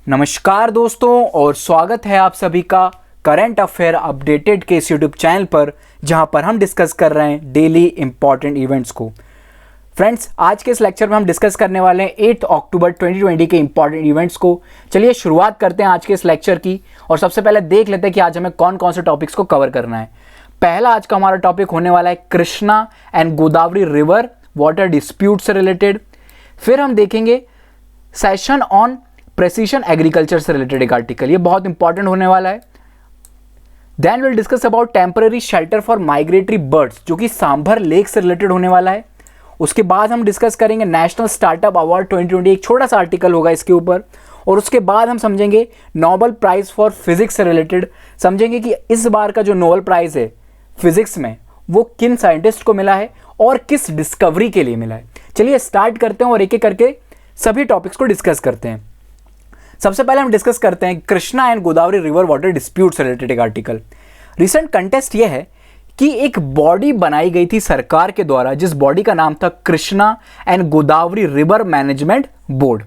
नमस्कार दोस्तों और स्वागत है आप सभी का करंट अफेयर अपडेटेड के इस यूट्यूब चैनल पर, जहां पर हम डिस्कस कर रहे हैं डेली इंपॉर्टेंट इवेंट्स को। फ्रेंड्स, आज के इस लेक्चर में हम डिस्कस करने वाले हैं 8 अक्टूबर 2020 के इंपॉर्टेंट इवेंट्स को। चलिए शुरुआत करते हैं आज के इस लेक्चर की और सबसे पहले देख लेते हैं कि आज हमें कौन कौन से टॉपिक्स को कवर करना है। पहला आज का हमारा टॉपिक होने वाला है Krishna and Godavari river water dispute से रिलेटेड। फिर हम देखेंगे सेशन ऑन प्रेसिशन एग्रीकल्चर से रिलेटेड एक आर्टिकल, ये बहुत इंपॉर्टेंट होने वाला है। Then will discuss about temporary shelter for migratory birds, जो कि सांभर लेक से रिलेटेड होने वाला है। उसके बाद हम डिस्कस करेंगे नेशनल स्टार्टअप अवार्ड 2020, एक छोटा सा आर्टिकल होगा इसके ऊपर। और उसके बाद हम समझेंगे नोबेल प्राइज फॉर फिजिक्स से रिलेटेड, समझेंगे कि इस बार का जो नोबेल प्राइज है फिजिक्स में वो किन साइंटिस्ट को मिला है और किस डिस्कवरी के लिए मिला है। चलिए स्टार्ट करते हैं और एक एक करके सभी टॉपिक्स को डिस्कस करते हैं। सबसे पहले हम डिस्कस करते हैं Krishna and Godavari river water dispute से रिलेटेड एक आर्टिकल। रिसेंट कंटेस्ट यह है कि एक बॉडी बनाई गई थी सरकार के द्वारा, जिस बॉडी का नाम था Krishna and Godavari river management board.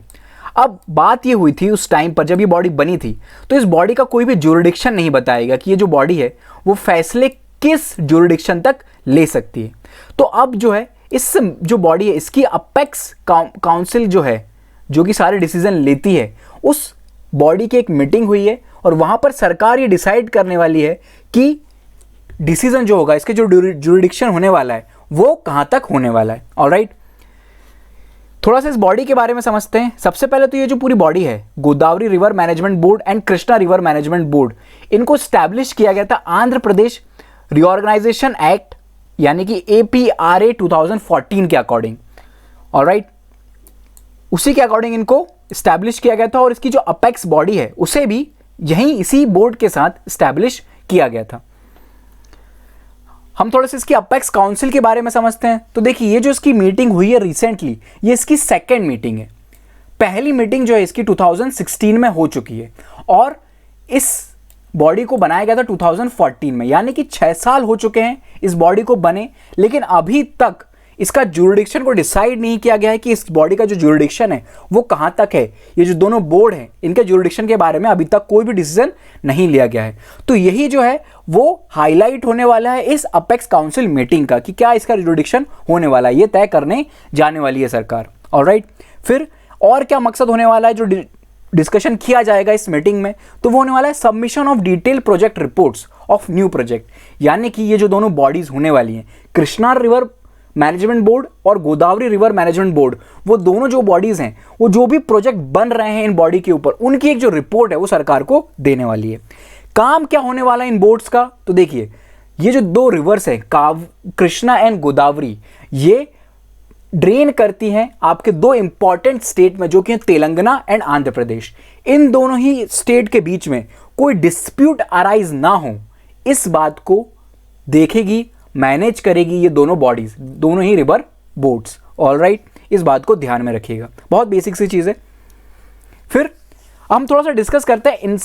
अब बात यह हुई थी उस टाइम पर जब ये बॉडी बनी थी, तो इस बॉडी का कोई भी ज्यूरिडिक्शन नहीं बताएगा कि ये जो बॉडी है वो फैसले किस ज्यूरिडिक्शन तक ले सकती है। तो अब जो है इस जो बॉडी है इसकी अपेक्स काउंसिल जो है, जो कि सारे डिसीजन लेती है, उस बॉडी की एक मीटिंग हुई है और वहां पर सरकार ये डिसाइड करने वाली है कि डिसीजन जो होगा, इसके जो ज्यूरिडिक्शन होने वाला है वो कहां तक होने वाला है। ऑलराइट, थोड़ा सा इस बॉडी के बारे में समझते हैं। सबसे पहले तो ये जो पूरी बॉडी है Godavari river management board and Krishna river management board, इनको स्टैब्लिश किया गया था आंध्र प्रदेश रिऑर्गेनाइजेशन एक्ट यानी कि APRA 2014 के अकॉर्डिंग। ऑलराइट, उसी के अकॉर्डिंग इनको स्टैब्लिश किया गया था और इसकी जो अपेक्स बॉडी है उसे भी यहीं इसी बोर्ड के साथ स्टैब्लिश किया गया था। हम थोड़ा सा इसकी अपेक्स काउंसिल के बारे में समझते हैं। तो देखिए, ये जो इसकी मीटिंग हुई है रिसेंटली, ये इसकी सेकेंड मीटिंग है। पहली मीटिंग जो है इसकी 2016 में हो चुकी है और इस बॉडी को बनाया गया था 2014 में, यानी कि 6 साल हो चुके हैं इस बॉडी को बने, लेकिन अभी तक इसका ज्यूरिडिक्शन को डिसाइड नहीं किया गया है कि इस बॉडी का जो ज्यूरिडिक्शन है वो कहां तक है। ये जो दोनों बोर्ड हैं इनके ज्यूरिडिक्शन के बारे में अभी तक कोई भी डिसीजन नहीं लिया गया है। तो यही जो है वो हाईलाइट होने वाला है इस अपेक्स काउंसिल मीटिंग का कि क्या इसका ज्यूरिडिक्शन होने वाला है, ये तय करने जाने वाली है सरकार। ऑलराइट, फिर और क्या मकसद होने वाला है जो डिस्कशन किया जाएगा इस मीटिंग में, तो वो होने वाला है submission of detail project reports of new project. यानी कि ये जो दोनों बॉडीज होने वाली हैं, कृष्णा रिवर मैनेजमेंट बोर्ड और गोदावरी रिवर मैनेजमेंट बोर्ड, वो दोनों जो बॉडीज हैं वो जो भी प्रोजेक्ट बन रहे हैं इन बॉडी के ऊपर, उनकी एक जो रिपोर्ट है वो सरकार को देने वाली है। काम क्या होने वाला है इन बोर्ड्स का, तो देखिए ये जो दो रिवर्स है कृष्णा एंड गोदावरी, ये ड्रेन करती हैं आपके दो इंपॉर्टेंट स्टेट में, जो कि तेलंगाना एंड आंध्र प्रदेश। इन दोनों ही स्टेट के बीच में कोई डिस्प्यूट अराइज ना हो, इस बात को देखेगी, मैनेज करेगी ये दोनों बॉडीज, दोनों ही रिवर बोर्ड्स। ऑलराइट, इस बात को ध्यान में रखिएगा, बहुत बेसिक सी चीज है। फिर हम थोड़ा सा डिस्कस करते हैं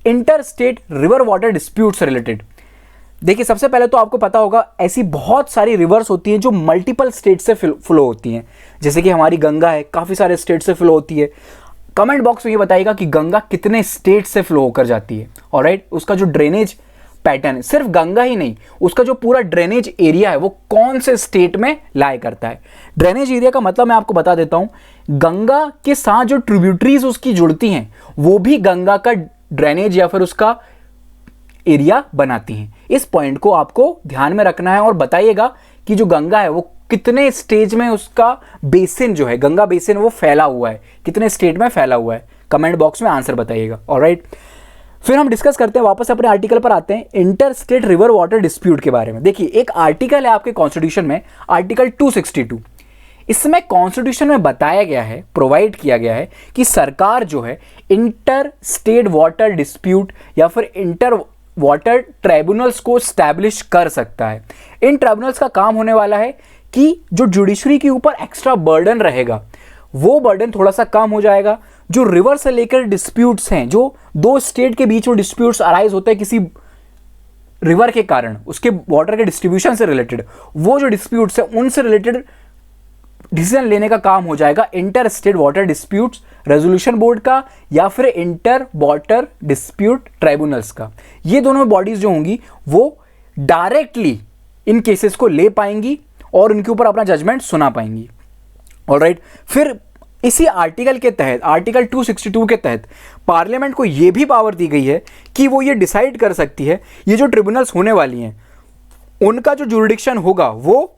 inter state river water dispute से रिलेटेड। देखिए, सबसे पहले तो आपको पता होगा ऐसी बहुत सारी रिवर्स होती हैं जो मल्टीपल स्टेट से फ्लो होती हैं। जैसे कि हमारी गंगा है, काफ़ी सारे स्टेट से फ्लो होती है। कमेंट बॉक्स में ये बताइएगा कि गंगा कितने स्टेट से फ्लो होकर जाती है। ऑलराइट, उसका जो ड्रेनेज पैटर्न है, सिर्फ गंगा ही नहीं, उसका जो पूरा ड्रेनेज एरिया है वो कौन से स्टेट में लाई करता है। ड्रेनेज एरिया का मतलब मैं आपको बता देता हूं, गंगा के साथ जो ट्रिब्यूटरीज उसकी जुड़ती हैं वो भी गंगा का ड्रेनेज या फिर उसका एरिया बनाती हैं। इस पॉइंट को आपको ध्यान में रखना है और बताइएगा कि जो गंगा है वो कितने स्टेज में उसका बेसिन जो है, गंगा बेसिन, वो फैला हुआ है, कितने स्टेट में फैला हुआ है। कमेंट बॉक्स में आंसर बताइएगा। ऑलराइट, फिर हम डिस्कस करते हैं, वापस अपने आर्टिकल पर आते हैं, inter state river water dispute के बारे में। देखिए, एक आर्टिकल है आपके कॉन्स्टिट्यूशन में, आर्टिकल 262। इसमें कॉन्स्टिट्यूशन में बताया गया है, प्रोवाइड किया गया है कि सरकार जो है इंटर स्टेट वाटर डिस्प्यूट या फिर इंटर वाटर ट्राइब्यूनल्स को स्टैब्लिश कर सकता है। इन ट्राइब्यूनल्स का काम होने वाला है कि जो जुडिशरी के ऊपर एक्स्ट्रा बर्डन रहेगा वो बर्डन थोड़ा सा कम हो जाएगा। जो रिवर से लेकर डिस्प्यूट्स हैं, जो दो स्टेट के बीच में डिस्प्यूट्स अराइज होते हैं किसी रिवर के कारण, उसके वाटर के डिस्ट्रीब्यूशन से रिलेटेड, वो जो डिस्प्यूट्स हैं उनसे रिलेटेड डिसीजन लेने का काम हो जाएगा inter state water disputes resolution board का या फिर इंटर वाटर डिस्प्यूट ट्राइब्यूनल्स का। ये दोनों बॉडीज जो होंगी वो डायरेक्टली इन केसेस को ले पाएंगी और इनके ऊपर अपना जजमेंट सुना पाएंगी। ऑलराइट, फिर इसी आर्टिकल के तहत, आर्टिकल 262 के तहत पार्लियामेंट को यह भी पावर दी गई है कि वो ये डिसाइड कर सकती है ये जो ट्रिब्यूनल्स होने वाली हैं उनका जो जुरिडिक्शन होगा वो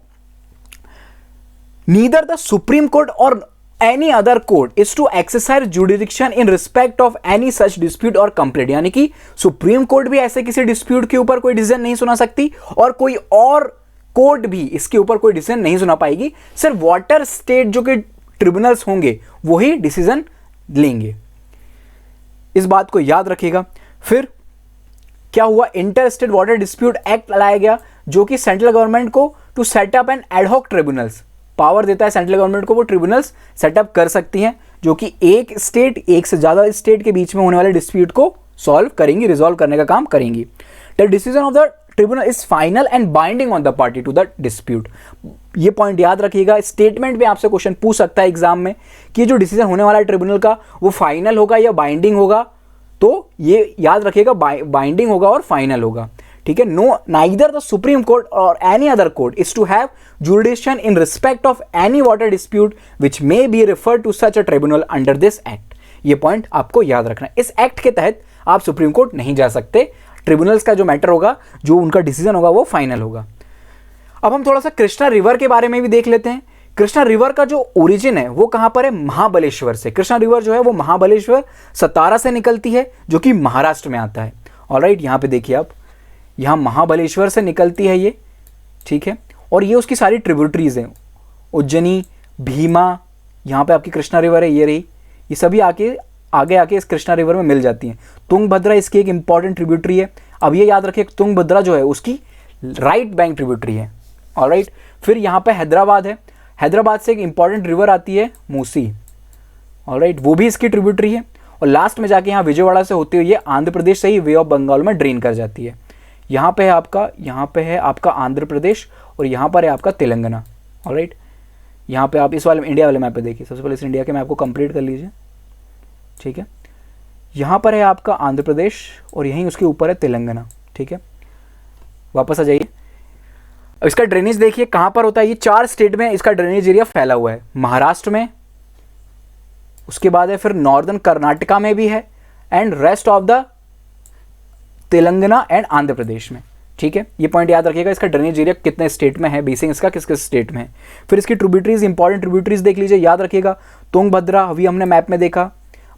नीदर द सुप्रीम कोर्ट और any other court is to exercise jurisdiction in respect of any such dispute और कंप्लेंट। यानी कि सुप्रीम कोर्ट भी ऐसे किसी डिस्प्यूट के ऊपर कोई डिसीजन नहीं सुना सकती और कोई और कोर्ट भी इसके ऊपर कोई डिसीजन नहीं सुना पाएगी। सिर्फ वाटर स्टेट जो कि ट्रिब्यूनल्स होंगे वही डिसीजन लेंगे। इस बात को याद रखिएगा। फिर क्या हुआ, inter state water dispute act लाया गया जो कि सेंट्रल गवर्नमेंट को to set up an ad hoc tribunals power देता है। सेंट्रल गवर्नमेंट को वो ट्रिब्यूनल्स सेटअप कर सकती हैं जो कि एक स्टेट, एक से ज्यादा स्टेट के बीच में होने वाले डिस्प्यूट को सॉल्व करेंगी, रिजॉल्व करने का काम करेंगी। The decision of the tribunal is final and binding on the party to the dispute. ये पॉइंट याद रखिएगा। स्टेटमेंट में आपसे क्वेश्चन पूछ सकता है एग्जाम में कि जो डिसीजन होने वाला है ट्रिब्यूनल का वो फाइनल होगा या बाइंडिंग होगा, तो ये याद रखिएगा बाइंडिंग होगा और फाइनल होगा। ठीक है, no neither the supreme court और any other court is to have jurisdiction in respect of any water dispute which may be referred to such a tribunal under this act. ये point आपको याद रखना है। इस एक्ट के तहत आप सुप्रीम कोर्ट नहीं जा सकते। ट्रिब्यूनल्स का जो मैटर होगा, जो उनका डिसीजन होगा वो फाइनल होगा। अब हम थोड़ा सा कृष्णा रिवर के बारे में भी देख लेते हैं। कृष्णा रिवर का जो ओरिजिन है वो कहां पर है, महाबलेश्वर से। कृष्णा रिवर जो है वो महाबलेश्वर सतारा से निकलती है जो कि महाराष्ट्र में आता है। ऑलराइट, यहां पे देखिए आप, यहां महाबलेश्वर से निकलती है ये, ठीक है, और ये उसकी सारी ट्रिब्यूटरीज हैं, उज्जैनी, भीमा, यहाँ पे आपकी कृष्णा रिवर है ये रही, ये सभी आगे आके इस कृष्णा रिवर में मिल जाती हैं। तुंगभद्रा इसकी एक इंपॉर्टेंट ट्रिब्यूटरी है। अब ये याद रखिए तुंगभद्रा जो है उसकी राइट बैंक ट्रिब्यूटरी है। ऑलराइट, फिर यहाँ पे हैदराबाद है, हैदराबाद से एक इंपॉर्टेंट रिवर आती है मूसी। ऑलराइट, वो भी इसकी ट्रिब्यूटरी है। और लास्ट में जाके यहाँ विजयवाड़ा से होते हुए ये आंध्र प्रदेश से ही वे ऑफ बंगाल में ड्रेन कर जाती है। यहाँ पे है आपका आंध्र प्रदेश और यहाँ पर है आपका तेलंगाना। ऑलराइट, यहाँ पे आप इस वाले इंडिया वाले मैप पे देखिए, सबसे पहले इस इंडिया के मैप को कंप्लीट कर लीजिए। ठीक है, यहाँ पर है आपका आंध्र प्रदेश और यहीं उसके ऊपर है तेलंगाना। ठीक है, वापस आ जाइए। अब इसका ड्रेनेज देखिए कहाँ पर होता है, ये 4 स्टेट में इसका ड्रेनेज एरिया फैला हुआ है। महाराष्ट्र में, उसके बाद है फिर नॉर्दर्न कर्नाटका में भी है and rest of the Telangana and Andhra Pradesh में। ठीक है, ये पॉइंट याद रखिएगा। इसका ड्रेनेज एरिया कितने स्टेट में है, बेसिंग इसका किस किस स्टेट में है। फिर इसकी ट्रिब्यूटरीज, इंपॉर्टेंट ट्रिब्यूटरीज देख लीजिए, याद रखिएगा। तुंगभद्रा अभी हमने मैप में देखा,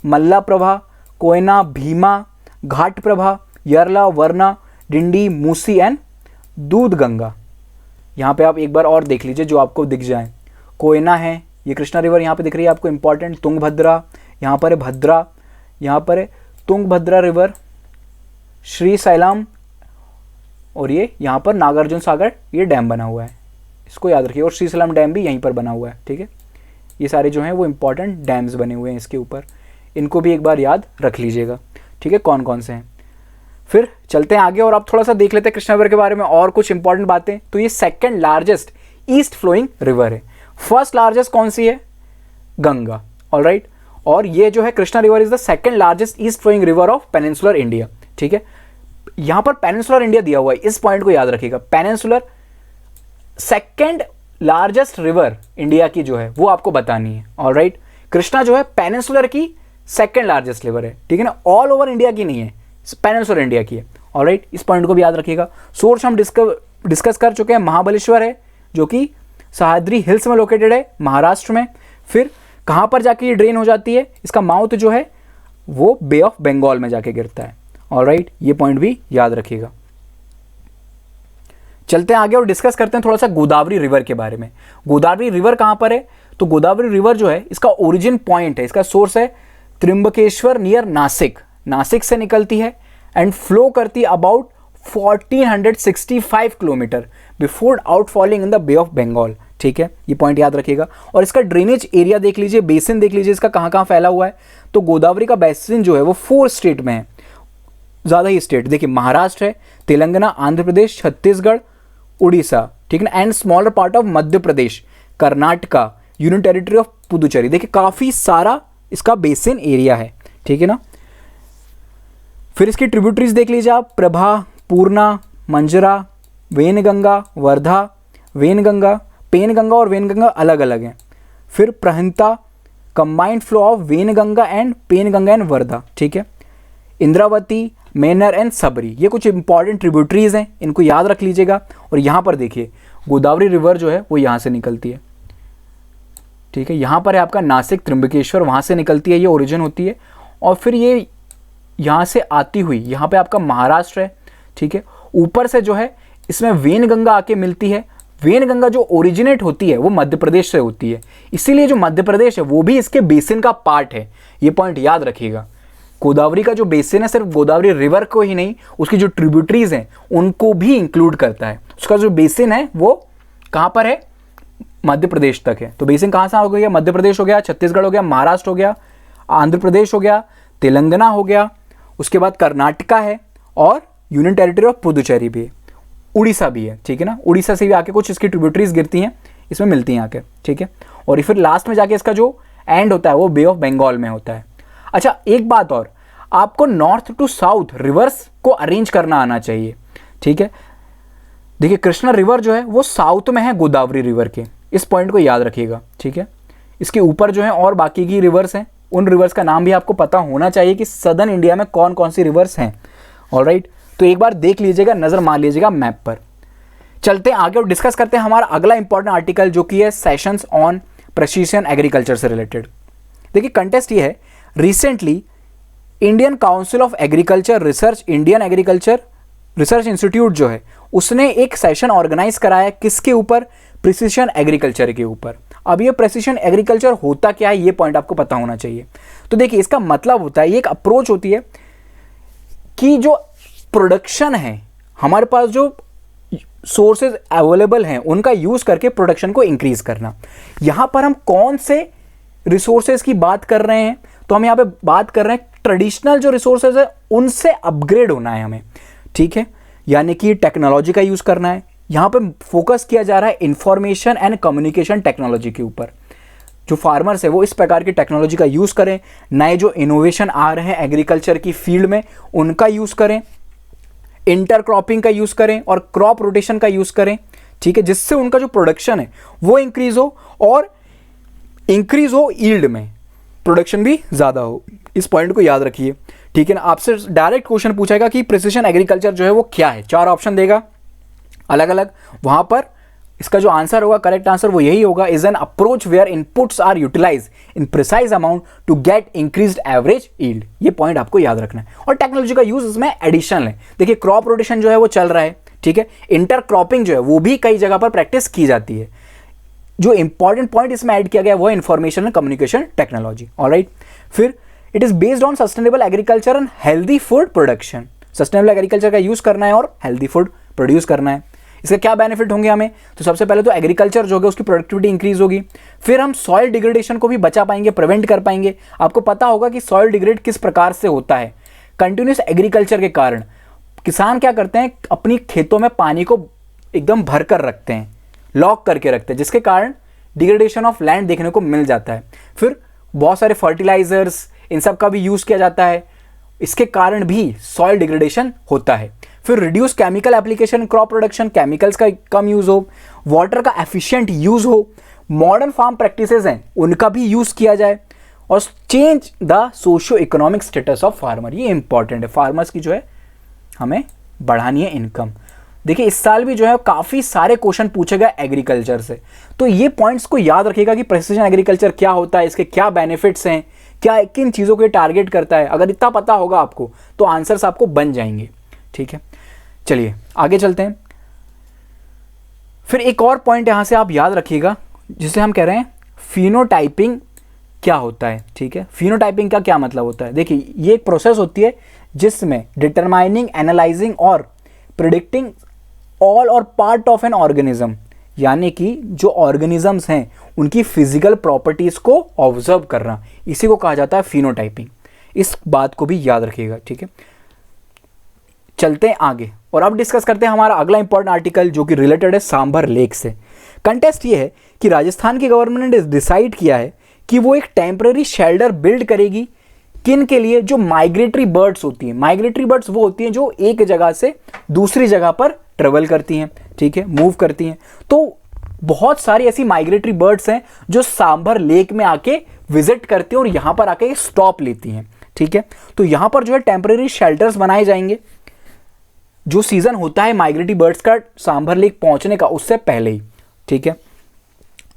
मल्लाप्रभा, कोयना, भीमा, घाटप्रभा, यरला, वरना, डिंडी, मूसी एंड दूधगंगा। यहाँ पे आप एक बार और देख लीजिए जो आपको दिख जाए। कोयना है, ये कृष्णा रिवर यहाँ पे दिख रही है आपको इंपॉर्टेंट। तुंगभद्रा, यहाँ पर है भद्रा, यहाँ पर है तुंगभद्रा रिवर, श्री सैलाम, और ये यहाँ पर नागार्जुन सागर ये डैम बना हुआ है, इसको याद रखिए। और श्री सैलाम डैम भी यहीं पर बना हुआ है। ठीक है, ये सारे जो हैं वो इंपॉर्टेंट डैम्स बने हुए हैं इसके ऊपर, इनको भी एक बार याद रख लीजिएगा। ठीक है, कौन कौन से हैं। फिर चलते हैं आगे और आप थोड़ा सा देख लेते हैं कृष्णा रिवर के बारे में और कुछ इंपॉर्टेंट बातें। तो ये second largest east flowing river है। फर्स्ट लार्जेस्ट कौन सी है, गंगा। ऑलराइट, और ये जो है Krishna river is the second largest east flowing river of peninsular India. ठीक है, यहां पर पेनिनसुलर इंडिया दिया हुआ है, इस पॉइंट को याद रखिएगा। Peninsular second largest river India की जो है वो आपको बतानी है। ऑलराइट, कृष्णा जो है पेनिनसुलर की सेकंड लार्जेस्ट रिवर है। ठीक है ना, ऑल ओवर इंडिया की नहीं है, पेनिनसुलर इंडिया की है। ऑलराइट, इस पॉइंट को भी याद रखिएगा। सोर्स हम डिस्कस कर चुके हैं, महाबलेश्वर है जो कि सह्याद्री हिल्स में लोकेटेड है महाराष्ट्र में। फिर कहां पर जाके ये ड्रेन हो जाती है, इसका माउथ जो है वो बे ऑफ बंगाल में जाके गिरता है। ऑलराइट, ये पॉइंट भी याद रखिएगा। चलते हैं आगे और डिस्कस करते हैं थोड़ा सा गोदावरी रिवर के बारे में। गोदावरी रिवर कहां पर है, तो गोदावरी रिवर जो है इसका ओरिजिन पॉइंट है, इसका सोर्स है त्रिंबकेश्वर नियर नासिक। नासिक से निकलती है एंड फ्लो करती है about 1465 kilometre before outfalling in the bay of Bengal. ठीक है, ये पॉइंट याद रखिएगा। और इसका ड्रेनेज एरिया देख लीजिए, बेसिन देख लीजिए इसका कहां कहां फैला हुआ है। तो गोदावरी का बेसिन जो है वो 4 स्टेट में है, ज़्यादा ही स्टेट देखिए, महाराष्ट्र है, तेलंगाना, आंध्र प्रदेश, छत्तीसगढ़, उड़ीसा। ठीक है ना, and smaller part of Madhya Pradesh, Karnataka, union territory of Puducherry. देखिए काफ़ी सारा इसका बेसिन एरिया है, ठीक है ना। फिर इसकी ट्रिब्यूटरीज देख लीजिए आप, प्रभा, पूर्णा, मंजरा, वेनगंगा, वर्धा, वेनगंगा, पेनगंगा और वेनगंगा अलग अलग हैं। फिर Pranhita, combined flow of Wainganga and Penganga and Wardha, ठीक है। इंद्रावती, मेनर एंड सबरी, ये कुछ इंपॉर्टेंट ट्रिब्यूटरीज हैं, इनको याद रख लीजिएगा। और यहाँ पर देखिए गोदावरी रिवर जो है वो यहाँ से निकलती है, ठीक है। यहाँ पर है आपका नासिक, त्र्यंबकेश्वर, वहाँ से निकलती है, ये ओरिजिन होती है। और फिर ये यहाँ से आती हुई यहाँ पे आपका महाराष्ट्र है, ठीक है। ऊपर से जो है इसमें वेनगंगा आके मिलती है। वेनगंगा जो ओरिजिनेट होती है वो मध्य प्रदेश से होती है, इसीलिए जो मध्य प्रदेश है वो भी इसके बेसिन का पार्ट है, ये पॉइंट याद रखिएगा। गोदावरी का जो बेसिन है सिर्फ गोदावरी रिवर को ही नहीं, उसकी जो ट्रिब्यूटरीज हैं उनको भी इंक्लूड करता है। उसका जो बेसिन है वो कहाँ पर है, मध्य प्रदेश तक है। तो बेसिन कहाँ से हो गया, मध्य प्रदेश हो गया, छत्तीसगढ़ हो गया, महाराष्ट्र हो गया, आंध्र प्रदेश हो गया, तेलंगाना हो गया, उसके बाद कर्नाटका है और यूनियन टेरिटरी ऑफ पुदुचेरी भी है, उड़ीसा भी है, ठीक है ना। उड़ीसा से भी आके कुछ इसकी ट्रिब्यूटरीज गिरती हैं, इसमें मिलती हैं आके, ठीक है। और फिर लास्ट में जाके इसका जो एंड होता है वो बे ऑफ बंगाल में होता है। अच्छा एक बात और, आपको नॉर्थ टू साउथ रिवर्स को अरेंज करना आना चाहिए, ठीक है। देखिए कृष्णा रिवर जो है वो साउथ में है गोदावरी रिवर के, इस पॉइंट को याद रखिएगा, ठीक है। इसके ऊपर जो है और बाकी की रिवर्स हैं, उन रिवर्स का नाम भी आपको पता होना चाहिए कि सदर्न इंडिया में कौन कौन सी रिवर्स हैं, ऑलराइट। तो एक बार देख लीजिएगा, नज़र मार लीजिएगा मैप पर। चलते हैं आगे और डिस्कस करते हैं हमारा अगला इंपॉर्टेंट आर्टिकल जो कि है सेशंस ऑन प्रेसिशन एग्रीकल्चर से रिलेटेड। देखिए कंटेस्ट ये है, recently Indian council of agriculture research, Indian agriculture research institute जो है उसने एक सेशन ऑर्गेनाइज कराया, किसके ऊपर, प्रिसिशन एग्रीकल्चर के ऊपर। अब ये प्रिसिशन एग्रीकल्चर होता क्या है ये पॉइंट आपको पता होना चाहिए। तो देखिए इसका मतलब होता है, ये एक अप्रोच होती है कि जो प्रोडक्शन है, हमारे पास जो सोर्सेज अवेलेबल हैं उनका यूज करके प्रोडक्शन को इंक्रीज करना। यहां पर हम कौन से रिसोर्सेज की बात कर रहे हैं, तो हम यहां पे बात कर रहे हैं ट्रेडिशनल जो रिसोर्सेज है उनसे अपग्रेड होना है हमें, ठीक है। यानी कि टेक्नोलॉजी का यूज करना है। यहां पे फोकस किया जा रहा है इंफॉर्मेशन एंड कम्युनिकेशन टेक्नोलॉजी के ऊपर। जो फार्मर्स है वो इस प्रकार की टेक्नोलॉजी का यूज करें, नए जो इनोवेशन आ रहे हैं एग्रीकल्चर की फील्ड में उनका यूज करें, इंटरक्रॉपिंग का यूज करें और क्रॉप रोटेशन का यूज करें, ठीक है, जिससे उनका जो प्रोडक्शन है वो इंक्रीज हो और इंक्रीज हो यील्ड में, प्रोडक्शन भी ज़्यादा हो। इस पॉइंट को याद रखिए, ठीक है ना। आपसे डायरेक्ट क्वेश्चन पूछेगा कि प्रिसिशन एग्रीकल्चर जो है वो क्या है, 4 ऑप्शन देगा अलग अलग, वहां पर इसका जो आंसर होगा, करेक्ट आंसर वो यही होगा, is an approach where inputs are utilize in precise amount to get increased average yield. ये पॉइंट आपको याद रखना है। और टेक्नोलॉजी का यूज इसमें एडिशनल है। देखिए क्रॉप रोटेशन जो है वो चल रहा है, ठीक है। इंटरक्रॉपिंग जो है वो भी कई जगह पर प्रैक्टिस की जाती है। जो इंपॉर्टेंट पॉइंट इसमें ऐड किया गया वो information and communication technology, alright. फिर it is based on sustainable agriculture and healthy food production. Sustainable agriculture का यूज करना है और हेल्दी फूड प्रोड्यूस करना है। इसके क्या बेनिफिट होंगे हमें, तो सबसे पहले तो एग्रीकल्चर जो होगा उसकी प्रोडक्टिविटी इंक्रीज होगी। फिर हम सॉइल डिग्रेडेशन को भी बचा पाएंगे, प्रिवेंट कर पाएंगे। आपको पता होगा कि सॉइल डिग्रेड किस प्रकार से होता है। कंटिन्यूस एग्रीकल्चर के कारण किसान क्या करते हैं, अपनी खेतों में पानी को एकदम भर कर रखते हैं, लॉक करके रखते हैं, जिसके कारण डिग्रेडेशन ऑफ लैंड देखने को मिल जाता है। फिर बहुत सारे फर्टिलाइजर्स इन सब का भी यूज किया जाता है, इसके कारण भी सॉइल डिग्रेडेशन होता है। फिर reduce chemical application crop production, chemicals का कम यूज हो, वाटर का एफिशिएंट यूज हो, मॉडर्न फार्म प्रैक्टिसेस हैं उनका भी यूज किया जाए, और change the socio economic status of farmer. ये इंपॉर्टेंट है, फार्मर्स की जो है हमें बढ़ानी है इनकम। देखिए इस साल भी जो है काफ़ी सारे क्वेश्चन पूछे गए एग्रीकल्चर से, तो ये पॉइंट्स को याद रखिएगा कि प्रेसिजन एग्रीकल्चर क्या होता है, इसके क्या बेनिफिट्स हैं, क्या किन चीज़ों को टारगेट करता है। अगर इतना पता होगा आपको तो आंसर्स आपको बन जाएंगे, ठीक है। चलिए आगे चलते हैं। फिर एक और पॉइंट यहाँ से आप याद रखिएगा जिसे हम कह रहे हैं फिनोटाइपिंग क्या होता है, ठीक है। फिनोटाइपिंग का क्या मतलब होता है, देखिए ये एक प्रोसेस होती है जिसमें डिटरमाइनिंग, एनालाइजिंग और प्रिडिक्टिंग ऑल और पार्ट ऑफ एन ऑर्गेनिज्म, यानी कि जो ऑर्गेनिजम्स हैं उनकी फिजिकल प्रॉपर्टीज को ऑब्जर्व करना, इसी को कहा जाता है फिनोटाइपिंग। इस बात को भी याद रखिएगा, ठीक है। चलते हैं आगे और अब डिस्कस करते हैं हमारा अगला इंपॉर्टेंट आर्टिकल जो कि रिलेटेड है सांभर लेक से। कंटेस्ट ये है कि राजस्थान की गवर्नमेंट ने डिसाइड किया है कि वो एक टेम्पररी शेल्टर बिल्ड करेगी किन के लिए, जो माइग्रेटरी बर्ड्स होती हैं। माइग्रेटरी बर्ड्स वो होती हैं जो एक जगह से दूसरी जगह पर ट्रेवल करती हैं, ठीक है, मूव करती हैं। तो बहुत सारी ऐसी माइग्रेटरी बर्ड्स हैं जो सांभर लेक में आके विजिट करती हैं और यहां पर आके स्टॉप लेती हैं, ठीक है। तो यहां पर जो है टेम्पररी शेल्टर्स बनाए जाएंगे जो सीजन होता है माइग्रेटरी बर्ड्स का सांभर लेक पहुंचने का उससे पहले ही, ठीक है।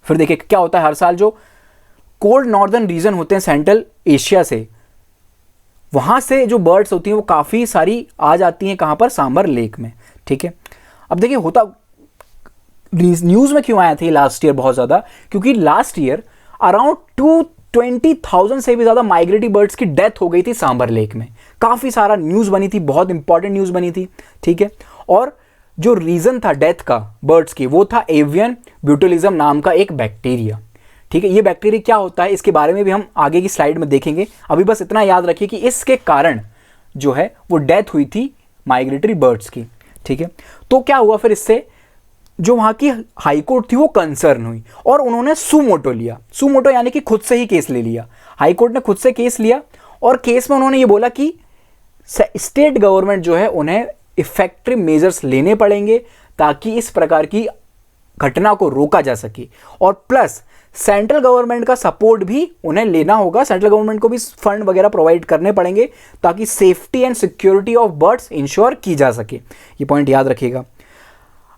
फिर देखिए क्या होता है, हर साल जो कोल्ड नॉर्दर्न रीजन होते हैं सेंट्रल एशिया से, वहां से जो बर्ड्स होती हैं वो काफ़ी सारी आ जाती हैं कहाँ पर, सांभर लेक में, ठीक है। अब देखिए होता न्यूज़ में क्यों आया था लास्ट ईयर बहुत ज़्यादा, क्योंकि लास्ट ईयर अराउंड 220,000 से भी ज़्यादा माइग्रेटरी बर्ड्स की डेथ हो गई थी सांभर लेक में। काफ़ी सारा न्यूज़ बनी थी, बहुत इंपॉर्टेंट न्यूज़ बनी थी, ठीक है। और जो रीज़न था डेथ का बर्ड्स की वो था एवियन ब्यूटिलिज्म नाम का एक बैक्टीरिया, ठीक है। ये बैक्टीरिया क्या होता है इसके बारे में भी हम आगे की स्लाइड में देखेंगे। अभी बस इतना याद रखिए कि इसके कारण जो है वो डेथ हुई थी माइग्रेटरी बर्ड्स की, ठीक है। तो क्या हुआ फिर, इससे जो वहाँ की हाईकोर्ट थी वो कंसर्न हुई और उन्होंने सुमोटो लिया। सुमोटो यानी कि खुद से ही केस ले लिया। हाईकोर्ट ने खुद से केस लिया और केस में उन्होंने ये बोला कि स्टेट गवर्नमेंट जो है उन्हें इफेक्टिव मेजर्स लेने पड़ेंगे ताकि इस प्रकार की घटना को रोका जा सके, और प्लस सेंट्रल गवर्नमेंट का सपोर्ट भी उन्हें लेना होगा। सेंट्रल गवर्नमेंट को भी फंड वगैरह प्रोवाइड करने पड़ेंगे ताकि safety and security of birds ensure की जा सके। ये पॉइंट याद रखिएगा।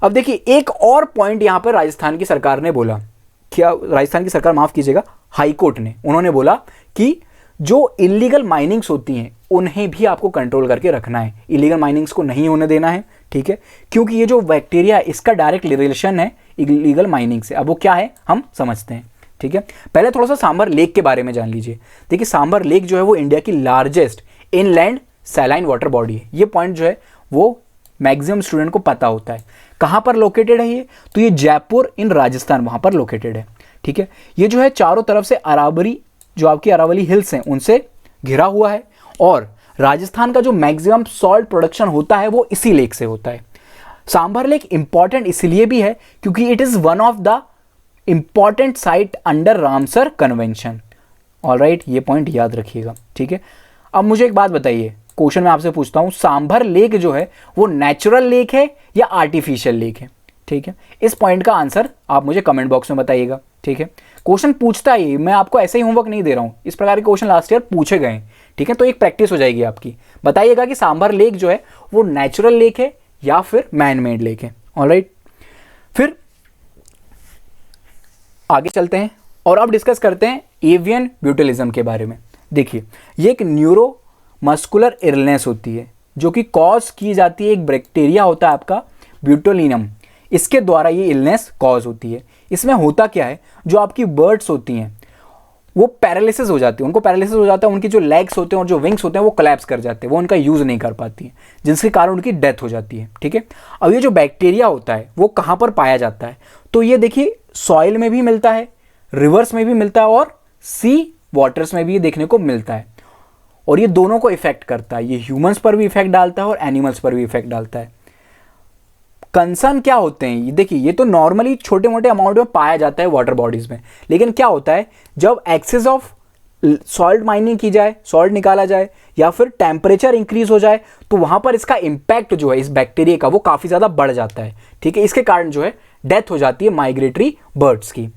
अब देखिए एक और पॉइंट यहां पर राजस्थान की सरकार ने बोला, क्या राजस्थान की सरकार, माफ कीजिएगा, हाईकोर्ट ने, उन्होंने बोला कि जो इलीगल माइनिंग्स होती हैं उन्हें भी आपको कंट्रोल करके रखना है, इलीगल माइनिंग्स को नहीं होने देना है, ठीक है। क्योंकि ये जो बैक्टीरिया इसका डायरेक्ट रिलेशन है इलीगल माइनिंग से। अब वो क्या है हम समझते हैं, ठीक है। पहले थोड़ा सा सांभर लेक के बारे में जान लीजिए। देखिए सांभर लेक जो है वो इंडिया की largest inland saline water body है। ये पॉइंट जो है वो मैक्सिमम स्टूडेंट को पता होता है। कहाँ पर लोकेटेड है ये, तो ये जयपुर इन राजस्थान वहाँ पर लोकेटेड है, ठीक है। ये जो है चारों तरफ से अरावली, जो आपकी अरावली हिल्स हैं उनसे घिरा हुआ है और राजस्थान का जो मैक्सिमम सॉल्ट प्रोडक्शन होता है वो इसी लेक से होता है। सांभर लेक इंपॉर्टेंट इसलिए भी है क्योंकि it is one of the important site under Ramsar convention. Alright, ये पॉइंट याद रखिएगा, ठीक है। अब मुझे एक बात बताइए, क्वेश्चन मैं आपसे पूछता हूं, सांभर लेक जो है वो नेचुरल लेक है या आर्टिफिशियल लेक है, ठीक है। इस पॉइंट का आंसर आप मुझे कमेंट बॉक्स में बताइएगा, ठीक है। क्वेश्चन पूछता ही, मैं आपको ऐसे ही होमवर्क नहीं दे रहा हूं, इस प्रकार के क्वेश्चन लास्ट ईयर पूछे गए, ठीक है। तो एक प्रैक्टिस हो जाएगी आपकी। बताइएगा कि सांभर लेक जो है वो नेचुरल लेक है या फिर मैन मेड लेक है। ऑलराइट, फिर आगे चलते हैं और अब डिस्कस करते हैं एवियन ब्यूटिलिज्म के बारे में। देखिए ये एक न्यूरो मस्कुलर इलनेस होती है जो कि कॉज की जाती है, एक बैक्टीरिया होता है आपका ब्यूटोलिनम, इसके द्वारा ये इलनेस कॉज होती है। इसमें होता क्या है, जो आपकी बर्ड्स होती हैं वो पैरालिसिस हो जाती है, उनको पैरालिसिस हो जाता है, उनकी जो लेग्स होते हैं और जो विंग्स होते हैं वो कोलैप्स कर जाते हैं, वो उनका यूज़ नहीं कर पाती हैं, जिसके कारण उनकी डेथ हो जाती है, ठीक है। अब ये जो बैक्टीरिया होता है वो कहाँ पर पाया जाता है, तो ये देखिए सॉइल में भी मिलता है, रिवर्स में भी मिलता है और सी वाटर्स में भी ये देखने को मिलता है, और ये दोनों को इफेक्ट करता है। ये ह्यूमंस पर भी इफेक्ट डालता है और एनिमल्स पर भी इफेक्ट डालता है। कंसर्न क्या होते हैं, ये देखिए ये तो नॉर्मली छोटे मोटे अमाउंट में पाया जाता है वाटर बॉडीज में, लेकिन क्या होता है जब एक्सेस ऑफ सॉल्ट माइनिंग की जाए, सॉल्ट निकाला जाए या फिर टेम्परेचर इंक्रीज हो जाए तो वहां पर इसका इंपैक्ट जो है इस बैक्टीरिया का वो काफ़ी ज़्यादा बढ़ जाता है, ठीक है। इसके कारण जो है डेथ हो जाती है माइग्रेटरी बर्ड्स की।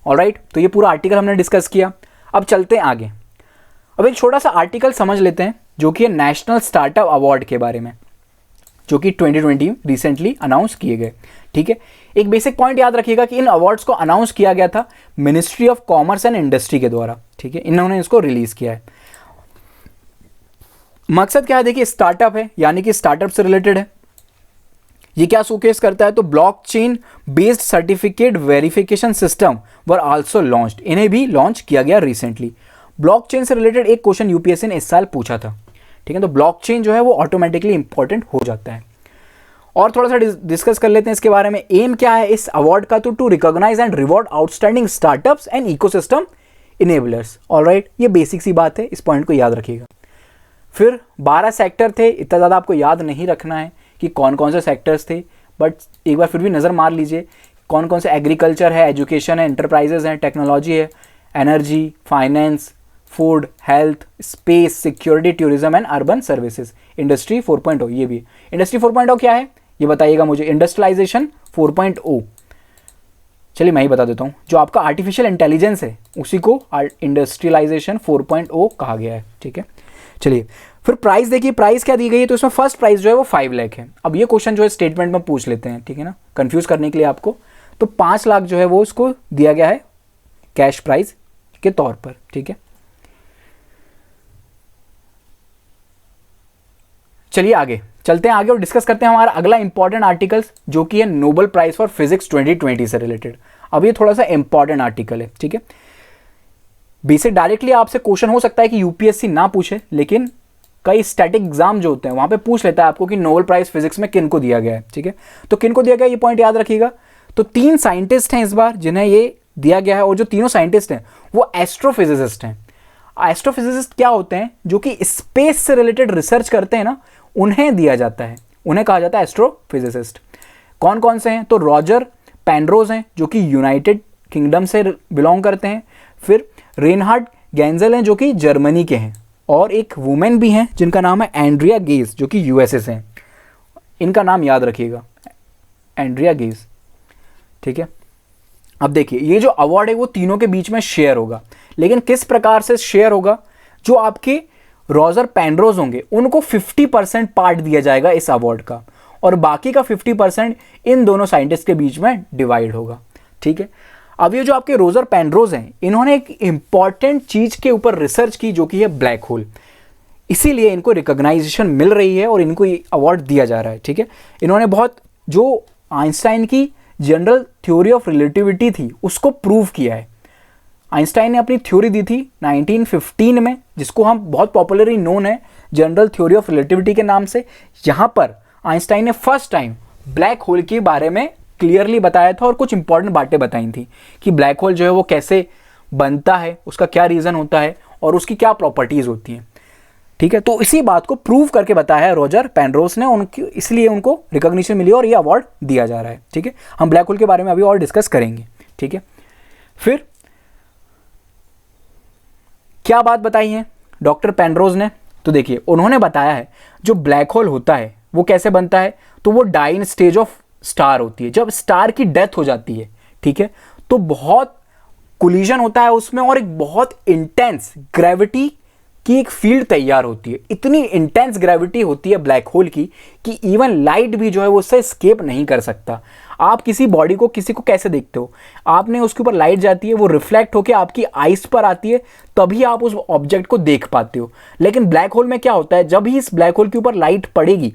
ऑलराइट, तो ये पूरा आर्टिकल हमने डिस्कस किया। अब चलते हैं आगे। अब एक छोटा सा आर्टिकल समझ लेते हैं जो कि नेशनल स्टार्टअप अवार्ड के बारे में, जो कि 2020 रिसेंटली अनाउंस किए गए, ठीक है। एक बेसिक पॉइंट याद रखिएगा कि इन अवार्ड्स को अनाउंस किया गया था ministry of commerce and industry के द्वारा, ठीक है। इन्होंने इसको रिलीज किया है। मकसद क्या है, देखिए स्टार्टअप है यानी कि स्टार्टअप से रिलेटेड है। ये क्या शोकेस करता है, तो blockchain based certificate verification system were also launched, इन्हें भी लॉन्च किया गया रिसेंटली। ब्लॉकचेन से रिलेटेड एक क्वेश्चन यूपीएससी ने इस साल पूछा था, ठीक है। तो ब्लॉकचेन जो है वो ऑटोमेटिकली इंपॉर्टेंट हो जाता है। और थोड़ा सा डिस्कस कर लेते हैं इसके बारे में। एम क्या है इस अवार्ड का, तो to recognize and reward outstanding startups and ecosystem enablers. Alright, ये बेसिक सी बात है, इस पॉइंट को याद रखिएगा। फिर 12 सेक्टर थे, इतना ज़्यादा आपको याद नहीं रखना है कि कौन कौन से सेक्टर्स थे, बट एक बार फिर भी नज़र मार लीजिए कौन कौन से। एग्रीकल्चर है, एजुकेशन है, एंटरप्राइजेज है, टेक्नोलॉजी है, energy, finance, food, health, space, security, tourism and urban services. Industry 4.0 ये भी। इंडस्ट्री 4.0 क्या है ये बताइएगा मुझे। इंडस्ट्रियलाइजेशन 4.0, चलिए मैं ही बता देता हूँ। जो आपका आर्टिफिशियल इंटेलिजेंस है उसी को इंडस्ट्रियलाइजेशन 4.0 कहा गया है, ठीक है। चलिए फिर प्राइस देखिए, प्राइस क्या दी गई है, तो इसमें फर्स्ट प्राइस जो है वो 5 लाख है। अब ये क्वेश्चन जो है स्टेटमेंट में पूछ लेते हैं, ठीक है ना, कंफ्यूज करने के लिए आपको। तो 5 लाख जो है वो इसको दिया गया है कैश प्राइस के तौर पर, ठीक है। चलिए आगे चलते हैं आगे और डिस्कस करते हैं हमारा अगला इंपॉर्टेंट आर्टिकल्स, जो कि है नोबेल प्राइज फॉर फिजिक्स 2020 से रिलेटेड। अब ये थोड़ा सा इंपॉर्टेंट आर्टिकल है, ठीक है। बेसिक डायरेक्टली आपसे क्वेश्चन हो सकता है कि यूपीएससी ना पूछे, लेकिन कई स्टैटिक एग्जाम जो होते हैं वहां पे पूछ लेता है आपको कि नोबेल प्राइज फिजिक्स में किन को दिया गया है, ठीक है। तो किन को दिया गया ये पॉइंट याद रखिएगा। तो 3 साइंटिस्ट हैं इस बार जिन्हें ये दिया गया है, और जो तीनों साइंटिस्ट हैं वो एस्ट्रोफिजिसिस्ट हैं। एस्ट्रोफिजिसिस्ट क्या होते हैं, जो कि स्पेस से रिलेटेड रिसर्च करते हैं ना, उन्हें दिया जाता है, उन्हें कहा जाता है एस्ट्रोफिजिसिस्ट। कौन कौन से हैं, तो रॉजर पेनरोज हैं जो कि यूनाइटेड किंगडम से बिलोंग करते हैं। फिर रेनहार्ड गेंजल हैं जो कि जर्मनी के हैं, और एक वुमेन भी हैं जिनका नाम है एंड्रिया गेज जो कि यूएसए से हैं। इनका नाम याद रखिएगा, एंड्रिया गेज, ठीक है। अब देखिए ये जो अवार्ड है वो तीनों के बीच में शेयर होगा, लेकिन किस प्रकार से शेयर होगा। जो आपके रॉजर पेनरोज होंगे उनको 50% पार्ट दिया जाएगा इस अवार्ड का, और बाकी का 50% इन दोनों साइंटिस्ट के बीच में डिवाइड होगा, ठीक है। अब ये जो आपके रॉजर पेनरोज हैं, इन्होंने एक इंपॉर्टेंट चीज के ऊपर रिसर्च की जो कि है ब्लैक होल, इसीलिए इनको रिकॉग्नाइजेशन मिल रही है और इनको ये अवार्ड दिया जा रहा है, ठीक है। इन्होंने बहुत जो आइंस्टाइन की जनरल थ्योरी ऑफ रिलेटिविटी थी उसको प्रूव किया है। आइंस्टाइन ने अपनी थ्योरी दी थी 1915 में, जिसको हम बहुत पॉपुलरली नोन है जनरल थ्योरी ऑफ रिलेटिविटी के नाम से। यहाँ पर आइंस्टाइन ने फर्स्ट टाइम ब्लैक होल के बारे में क्लियरली बताया था और कुछ इंपॉर्टेंट बातें बताई थी कि ब्लैक होल जो है वो कैसे बनता है, उसका क्या रीज़न होता है और उसकी क्या प्रॉपर्टीज़ होती हैं, ठीक है। तो इसी बात को प्रूव करके बताया है रॉजर पेनरोज ने, उनकी इसलिए उनको रिकॉग्निशन मिली और ये अवार्ड दिया जा रहा है, ठीक है। हम ब्लैक होल के बारे में अभी और डिस्कस करेंगे, ठीक है। फिर क्या बात बताई है डॉक्टर पेनरोज ने, तो देखिए उन्होंने बताया है जो ब्लैक होल होता है वो कैसे बनता है, तो वो डाइन स्टेज ऑफ स्टार होती है। जब स्टार की डेथ हो जाती है, ठीक है, तो बहुत कोलिजन होता है उसमें और एक बहुत इंटेंस ग्रेविटी की एक फील्ड तैयार होती है। इतनी इंटेंस ग्रेविटी होती है ब्लैक होल की कि इवन लाइट भी जो है वो उससे एस्केप नहीं कर सकता। आप किसी बॉडी को, किसी को कैसे देखते हो, आपने उसके ऊपर लाइट जाती है, वो रिफ्लेक्ट होकर आपकी आइज पर आती है, तभी आप उस ऑब्जेक्ट को देख पाते हो। लेकिन ब्लैक होल में क्या होता है, जब ही इस ब्लैक होल के ऊपर लाइट पड़ेगी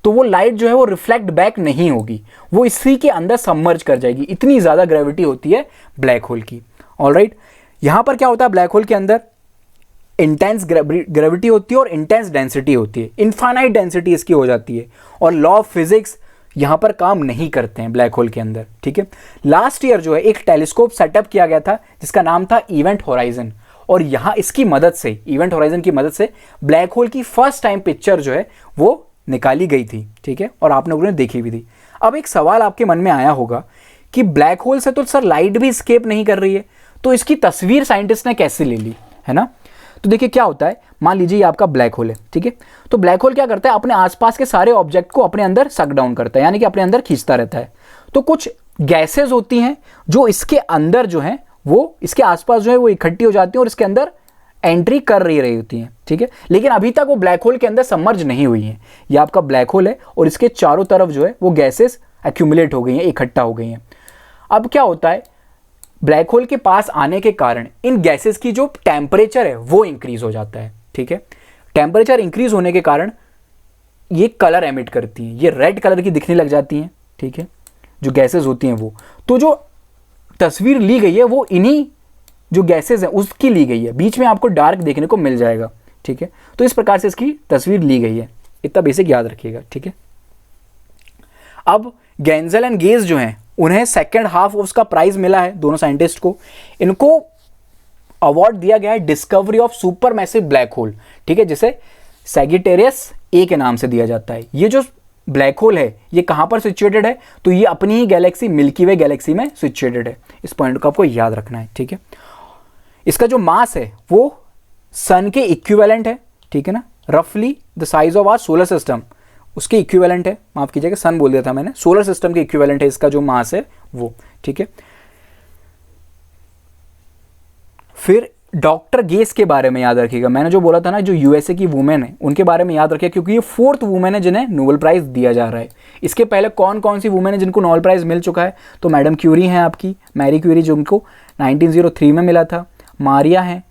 तो वो लाइट जो है वो रिफ्लेक्ट बैक नहीं होगी, वो इसी के अंदर सबमर्ज कर जाएगी। इतनी ज़्यादा ग्रेविटी होती है ब्लैक होल की। ऑलराइट, यहाँ पर क्या होता है, ब्लैक होल के अंदर इंटेंस ग्रेविटी होती है और इंटेंस डेंसिटी होती है, इनफाइनाइट डेंसिटी इसकी हो जाती है, और लॉ ऑफ फिजिक्स यहाँ पर काम नहीं करते हैं ब्लैक होल के अंदर, ठीक है। लास्ट ईयर जो है एक टेलीस्कोप सेटअप किया गया था जिसका नाम था इवेंट होराइजन, और यहाँ इसकी मदद से, इवेंट होराइजन की मदद से ब्लैक होल की फर्स्ट टाइम पिक्चर जो है वो निकाली गई थी, ठीक है, और आप लोगों ने देखी भी थी। अब एक सवाल आपके मन में आया होगा कि ब्लैक होल से तो सर लाइट भी स्केप नहीं कर रही है, तो इसकी तस्वीर साइंटिस्ट ने कैसे ले ली, है ना। तो देखिए क्या होता है, मान लीजिए ये आपका ब्लैक होल है, ठीक है। तो ब्लैक होल क्या करता है, अपने आसपास के सारे ऑब्जेक्ट को अपने अंदर सक डाउन करता है, यानी कि अपने अंदर खींचता रहता है। तो कुछ गैसेज होती हैं जो इसके अंदर जो है वो इसके आसपास जो है वो इकट्ठी हो जाती हैं और इसके अंदर एंट्री कर रही होती हैं, ठीक है। लेकिन अभी तक वो ब्लैक होल के अंदर सबमर्ज नहीं हुई हैं। ये आपका ब्लैक होल है और इसके चारों तरफ जो है वो गैसेस एक्यूमुलेट हो गई हैं, इकट्ठा हो गई हैं। अब क्या होता है, ब्लैक होल के पास आने के कारण इन गैसेस की जो टेम्परेचर है वो इंक्रीज हो जाता है, ठीक है। टेम्परेचर इंक्रीज होने के कारण ये कलर एमिट करती हैं, ये रेड कलर की दिखने लग जाती हैं, ठीक है, जो गैसेस होती हैं वो। तो जो तस्वीर ली गई है वो इन्हीं जो गैसेस हैं उसकी ली गई है, बीच में आपको डार्क देखने को मिल जाएगा, ठीक है। तो इस प्रकार से इसकी तस्वीर ली गई है, इतना बेसिक याद रखिएगा, ठीक है। अब गेंजल एंड गेज जो हैं उन्हें सेकेंड हाफ उसका प्राइज मिला है, दोनों साइंटिस्ट को। इनको अवार्ड दिया गया है discovery of super massive black hole, ठीक है, जिसे सैजिटेरियस ए के नाम से दिया जाता है। ये जो ब्लैक होल है ये कहाँ पर सिचुएटेड है, तो ये अपनी ही गैलेक्सी मिल्की वे गैलेक्सी में सिचुएटेड है। इस पॉइंट को आपको याद रखना है, ठीक है। इसका जो मास है वो सन के इक्विवेलेंट है, ठीक है ना, रफली the size of our solar system, उसके इक्विवेलेंट है, माफ कीजिएगा सन बोल दिया था मैंने, सोलर सिस्टम के इक्विवेलेंट है इसका जो मास है वो, ठीक है। फिर डॉक्टर गेस के बारे में याद रखिएगा, मैंने जो बोला था ना, जो यूएसए की वुमेन है उनके बारे में याद रखिए, क्योंकि ये 4th वुमेन है जिन्हें नोबेल प्राइज दिया जा रहा है। इसके पहले कौन कौन सी वुमेन है जिनको नोबेल प्राइज मिल चुका है, तो मैडम क्यूरी हैं आपकी, मैरी क्यूरी जो उनको 1903 में मिला था, मारिया हैं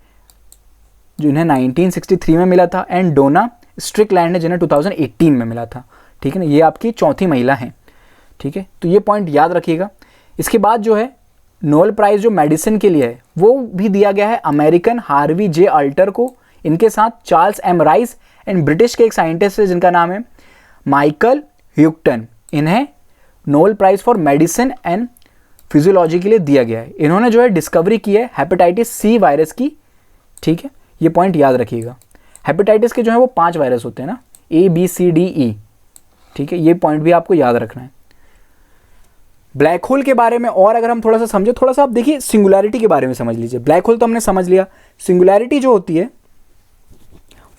जिन्हें 1963 में मिला था, एंड डोना स्ट्रिकलैंड है जिन्हें 2018 में मिला था, ठीक है ना, ये आपकी चौथी महिला हैं, ठीक है। तो ये पॉइंट याद रखिएगा। इसके बाद जो है नोबेल प्राइज जो मेडिसिन के लिए है वो भी दिया गया है अमेरिकन हार्वी जे अल्टर को, इनके साथ Charles M Rice and British के एक साइंटिस्ट है जिनका नाम है माइकल ह्यूगटन, इन्हें Nobel prize for medicine and physiology के लिए दिया गया है। इन्होंने जो है डिस्कवरी की है हेपेटाइटिस सी वायरस की, ठीक है, ये पॉइंट याद रखिएगा। हेपेटाइटिस के जो है वो 5 वायरस होते हैं ना, ABCDE, ठीक है, ये पॉइंट भी आपको याद रखना है। ब्लैक होल के बारे में और अगर हम थोड़ा सा समझे, थोड़ा सा आप देखिए सिंगुलैरिटी के बारे में समझ लीजिए। ब्लैक होल तो हमने समझ लिया, सिंगुलैरिटी जो होती है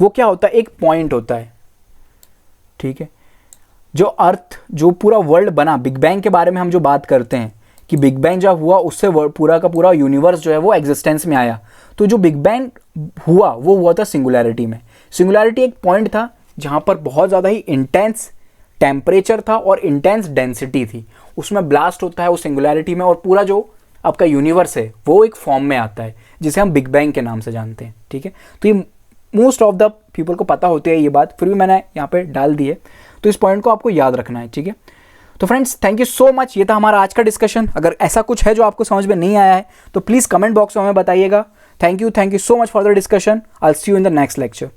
वो क्या होता है, एक पॉइंट होता है, ठीक है। जो अर्थ, जो पूरा वर्ल्ड बना, बिग बैंग के बारे में हम जो बात करते हैं कि बिग बैंग जब हुआ उससे पूरा का पूरा यूनिवर्स जो है वो एग्जिस्टेंस में आया, तो जो बिग बैंग हुआ वो हुआ था सिंगुलैरिटी में। सिंगुलैरिटी एक पॉइंट था जहाँ पर बहुत ज़्यादा ही इंटेंस टेम्परेचर था और इंटेंस डेंसिटी थी, उसमें ब्लास्ट होता है उस सिंगुलैरिटी में, और पूरा जो आपका यूनिवर्स है वो एक फॉर्म में आता है जिसे हम बिग बैंग के नाम से जानते हैं, ठीक है। तो ये मोस्ट ऑफ द पीपल को पता होती है ये बात, फिर भी मैंने यहाँ पे डाल दी है, तो इस पॉइंट को आपको याद रखना है, ठीक है। तो friends thank you so much, ये था हमारा आज का डिस्कशन। अगर ऐसा कुछ है जो आपको समझ में नहीं आया है तो प्लीज़ कमेंट बॉक्स में हमें बताइएगा। Thank you so much for the discussion. I will see you in the next lecture.